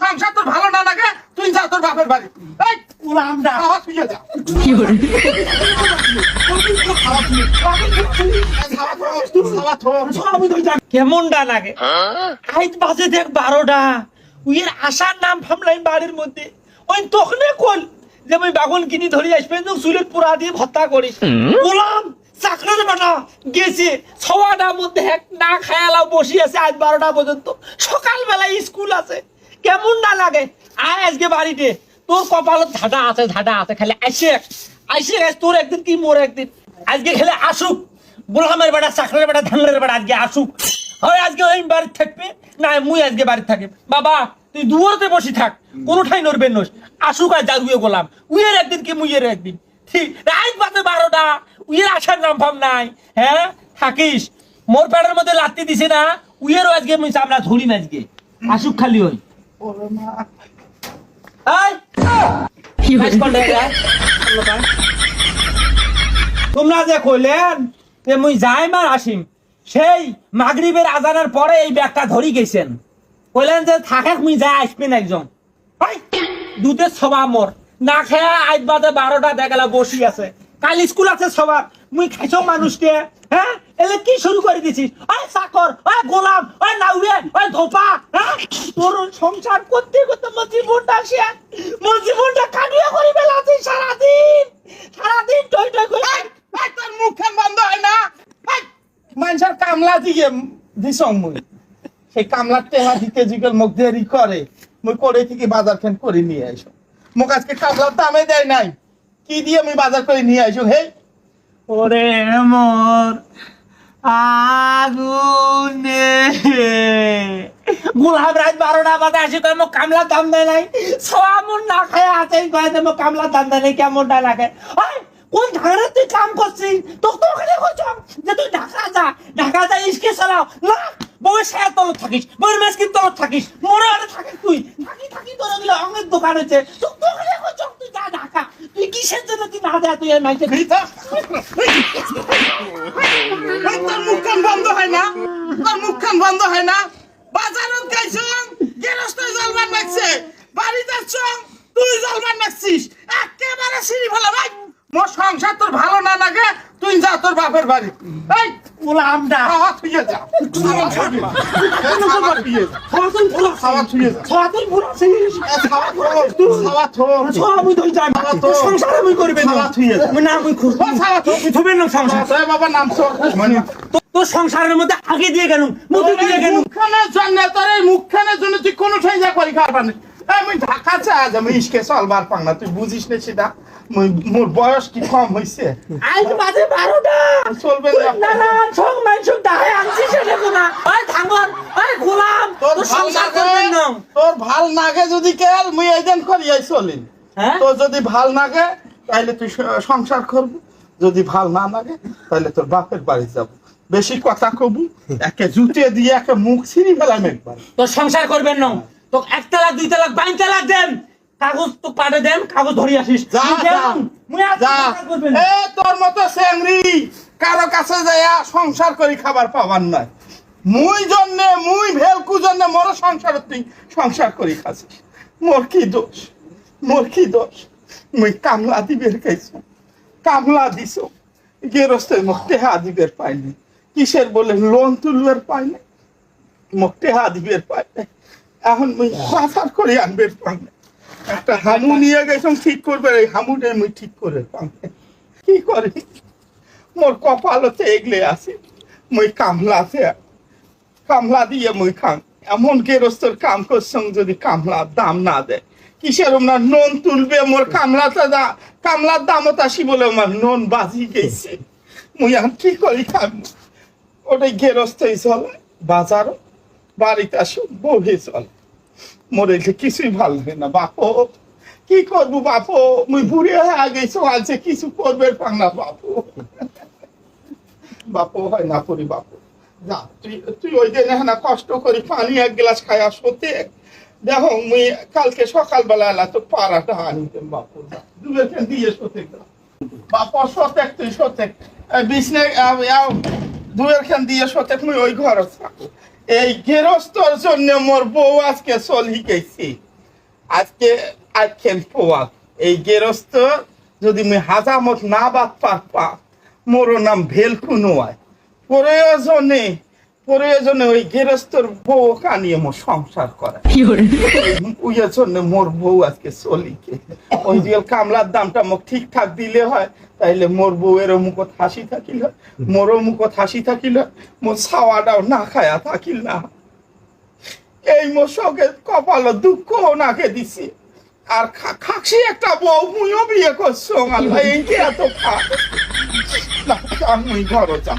সংসার তোর ভালো না লাগে তুই যা তোর বাপের বাড়ি। এই আমরা খাওয়া তুই যা। কেমনটা লাগে আইত বাজে দেখ 12টা উইয়ের আসার নাম ফামলাইন বাড়ির মধ্যে ওই তখনে কল যে আমি বাগন কিনি ধরে আসবেন চুলের পুরা দিয়ে ভত্তা করিস বললাম চাকরার বেটা গেছে 6টার মধ্যে এক না খায়ালাও বসে আছে আজ 12টা পর্যন্ত সকালবেলায় স্কুল আছে কেমন না লাগে আয় আজকে বাড়িতে তোর কপালত ঝাঁটা আছে খালি আইসে তোর একদিন কি মোর একদিন আজকে খেলে আসুক গোলামের বেটা চাকরের বেটা ধানের বেটা আজকে আসুক হয় আজকে ওই বাড়ি থাকবে না মুই আজকে বাড়ি থাকি বাবা তুই দুয়ারতে বসে থাক কোনো ঠাই নড়বেন নস আসুক আর জারুয়ে গোলাম উইয়ের একদিন কি মুইয়ের একদিন ঠিক রাত বাজে 12টা উইয়ের আসার নাম ফাম নাই হ্যাঁ থাকিস মোর পেটের মধ্যে লাত্তি দিছে না উইয়েরও আজকে মুই চামড়া ধরি না আজকে আসুক খালি ওই তোমরা যে কইলেন যে মুই যাই মার আসিম সেই মাগরিবের আজানের পরে এই ব্যাগটা ধরি গেছেন কইলেন যে থাকে মুই যাই আসবেন একজন দুধের সবা মোর না খেয়া আজ বাদে 12টা দেখালা বসি আছে কাল স্কুল আছে সবার মুই খাইছো মানুষকে হ্যাঁ এলে কি শুরু করে দিছিস ওই চাকর ওই গোলাম ওই নাউরে ওই ধোপা হ্যাঁ তোর সংসার করতে করতে মোর জীবনটা কাটিয়ে করি বেলাছিস সারাদিন টই করে তোর মুখখান বন্ধ হয় না। মানুষের কামলা দিয়ে দিস মুই সেই কামলার টেহা দিতে জিগল মুখ দেরি করে মুই করে থেকে বাজার খান করে নিয়ে আইসো মুখ আজকে কামলার দামে দেয় নাই কি দিয়ে আমি বাজার করে নিয়ে আইসো হে ওরে মোর আগুনে গোলাম রাত 12টা বাজে আসি তো মোক কামলা দাম দেয় নাই সবামুন না খায় আছে কয়ে মোক কামলা দাম দেয় নাই কেমনটা লাগে ওই কোন ধারে তুই কাম করছিস তোকে ওখানে করছম যে তুই ঢাকা যা ইসকে চালাও না বউয়ের সায়া তলত থাকিস বউয়ের মেসকিন তলত থাকিস মরে আরে থাকিস তুই থাকি তোর ওগুলো অনেক দোকান আছে তোকে ওখানে করছম তুই যা ঢাকা তুই কিসের জন্য তুই না দেয় তুই মাইকে তোর মুখখান বন্ধ হয় না তোর মুখখান বন্ধ হয় না বাজারত গাইছং গেরস্তে জলমান লাগছে বাড়িতে চং তুই জলমান লাগছিস একেবারে সিঁড়ি ফেলা ভাই মোর সংসার তোর ভালো না লাগে তুই যা তোর বাপের বাড়ি। এই গোলামটা খাওয়া তুই যা খাওয়া তুই যা ছড়াতেই পুরাছিস খাওয়া থোর আমি তো যাই তোর সংসার আমি করবে না আমি না আমি খুব থবে না সংসার বাবা নাম মানে তোর সংসারের মধ্যে আগে দিয়ে গেল মধ্যে দিয়ে গেল মুখখানের জন্য তোর এই মুখখানের জন্য তুই কোনো ঠাই যা করি খাওয়া পানি আমি ঢাকা চাই আমি ইসকে চলবার পাং না তুই বুঝিস না সেটা মোর বয়স কি কম হইছে আজ বাজে 12টা চলবে না না সব মানুষ দাহে আনছিস এটা কোনা ওই থাঙ্গর ওই গোলাম তোর সংসার করবেন না তোর ভাল নাগে যদি কেল মুই এইদিন করিয়াই চলিন হ্যাঁ তোর যদি ভাল নাগে তাহলে তুই সংসার করবি যদি ভাল না লাগে তাহলে তোর বাপের বাড়ি যাব বেশি কথা কবু একে জুতে দিয়ে একে মুখ ছিঁড়ি ফেলাম একবার তোর সংসার করবেন না তো 1 তালাক 2 তালাক 22 তালাক দেন কাগজ তো পাঠে দেন কাগজ ধরে আসিস যা এ তোর মতো সেংরি কারো কাছে যাইয়া সংসার করি খাবার পাবার নাই মুই জন্যে মুই ভেলকু জন্যে মোর সংসার তুই সংসার করি খাচ্ছিস মোর কি দোষ মুই কামলা দিবের খাইছো কামলা দিছ গেরস্তে মুখ টেহা দিবের পাইনি কিসের বলে লোন তুলবার পাইনি মুখ টেহা দিবের পাইনি এখন মুই সংসার করে আনবের পাইনি একটা হামু নিয়ে গেছম ঠিক করবে এই হামুটা মুই ঠিক করে পাম কি করি মোর কপালতে এগলে আছে মুই কামলা দিয়ে মুই খাম এমন গেরস্তর কাম করছং যদি কামলার দাম না দেয় কিসের ওনার নুন তুলবে মোর কামলার দামত আসি বলে আমার নুন বাজি গেছে মুই এখন কি করি খাম ওটাই গেরস্তই চলে বাজারও বাড়িতে আসো বহে চলে মরে কিছুই ভালো লাগে না বাপো কি করবো বাপো মুই বুড়ে হয়ে গেছো আছে কিছু করবে পাং না বাপো হয় না করি বাপু যা তুই ওই দিন না কষ্ট করি পানি 1 গ্লাস খায়া সতে দেখো মুই কালকে সকালবেলা এলা তো পাড়াটা আনিতাম বাপু যা দুবের খান দিয়ে সতে বাপু সতে তুই সতে বিছনে দুবের খান দিয়ে সতে মুই ওই ঘর থাকো এই গেরস্তর জন্য মোর বউ আজকে চলি গেছি আজকের পোয়া এই গেরস্ত যদি মুই হাজামত না বাদ পারপা মোর নাম ভেলকু নয় প্রয়োজনে ওই গেরস্তর বউ কানিয়ে মোর সংসার করে ওই জন্য মোর বউ আজকে চলিকে ওই যে কামলার দামটা মোক ঠিকঠাক দিলে হয় তাইলে মোর বউয়েরও মুখত হাসি থাকিল মোরও মুখত হাসি থাকিল মোর ছাওয়াটাও না খায়া থাকিল না এই মোর সঙ্গে কপাল দুঃখ নাকে দিছি আর খাকসি একটা বউ মুইও বিয়ে করছো আল্লাহ এই যে এত খা মুই ঘর যা